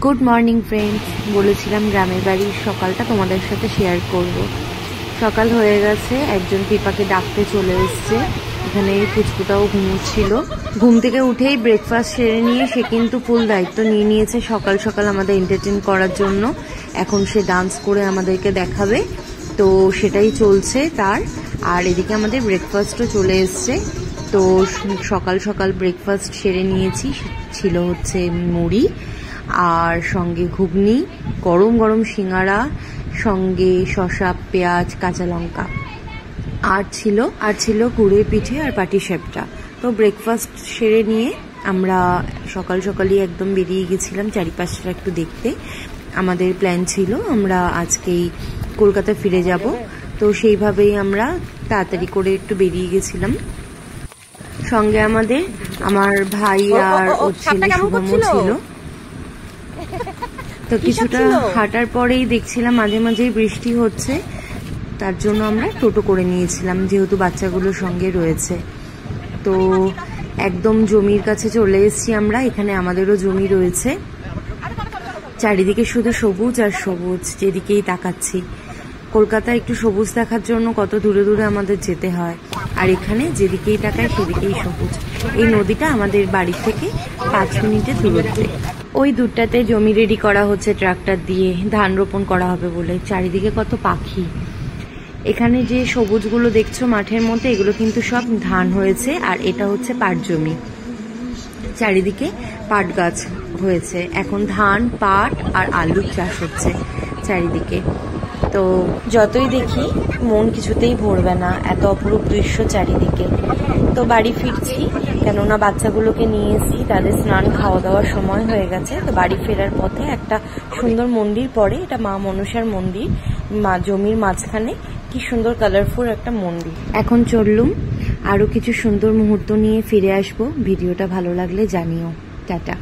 Good morning friends, বলেছিলাম গ্রামের বাড়ির সকালটা তোমাদের সাথে শেয়ার করব। সকাল হয়ে গেছে, একজন পিপাকে ডাকতে চলে এসছে। এখানে পুচকুটাও ঘুমোচ্ছিল। ঘুম থেকে উঠেই ব্রেকফাস্ট সেরে নিয়ে সে কিন্তু ফুল দায়িত্ব নিয়ে নিয়েছে সকাল সকাল আমাদের এন্টারটেইন করার জন্য। এখন সে ডান্স করে আমাদেরকে দেখাবে, তো সেটাই চলছে তার। আর এদিকে আমাদের ব্রেকফাস্টও চলে এসছে। তো সকাল সকাল ব্রেকফাস্ট সেরে নিয়েছি। ছিল হচ্ছে মুড়ি আর সঙ্গে ঘুগনি, গরম গরম সিঙ্গারা, সঙ্গে শসা, পেঁয়াজ, কাঁচা লঙ্কা, আর ছিল গুড়ের পিঠে আর পাটিসাপটা। তো ব্রেকফাস্ট সেরে নিয়ে আমরা সকাল সকালই একদম বেরিয়ে গেছিলাম চারিপাশটা একটু দেখতে। আমাদের প্ল্যান ছিল আমরা আজকেই কলকাতা ফিরে যাব, তো সেইভাবেই আমরা তাড়াতাড়ি করে একটু বেরিয়ে গেছিলাম। সঙ্গে আমার ভাই আর ওর ছেলে শুভমও ছিল। তো কিছুটা হাঁটার পরেই দেখছিলাম মাঝে মাঝেই বৃষ্টি হচ্ছে, তার জন্য আমরা টোটো করে নিয়েছিলাম যেহেতু বাচ্চাগুলোর সঙ্গে রয়েছে। তো একদম জমির কাছে চলে এসেছি আমরা। এখানে আমাদেরও জমি রয়েছে, চারিদিকে শুধু সবুজ আর সবুজ, যেদিকেই তাকাচ্ছি। কলকাতা একটু সবুজ দেখার জন্য কত দূরে দূরে আমাদের যেতে হয়, আর এখানে যেদিকেই তাকায় সেদিকেই সবুজ। এই নদীটা আমাদের বাড়ি থেকে 5 মিনিটের দূরত্বে। ওই দূরটাতে জমি রেডি করা হচ্ছে ট্রাক্টর দিয়ে, ধান রোপণ করা হবে বলে। চারিদিকে কত পাখি। এখানে যে সবুজগুলো দেখছো মাঠের মধ্যে, এগুলো কিন্তু সব ধান হয়েছে, আর এটা হচ্ছে পাট জমি। চারিদিকে পাট গাছ হয়েছে। এখন ধান, পাট আর আলুর চাষ হচ্ছে চারিদিকে। তো যতই দেখি মন কিছুতেই ভরবে না, এত অপরূপ দৃশ্য চারিদিকে। তো বাড়ি ফিরছি, কেননা বাচ্চাগুলোকে নিয়ে এসেছি, তাদের স্নান খাওয়া দাওয়ার সময় হয়ে গেছে। তো বাড়ি ফেরার পথে একটা সুন্দর মন্দির পড়ে, এটা মা মনসার মন্দির, জমির মাঝখানে। কি সুন্দর কালারফুল একটা মন্দির। এখন চললুম, আরো কিছু সুন্দর মুহূর্ত নিয়ে ফিরে আসবো। ভিডিওটা ভালো লাগলে জানিও। টাটা।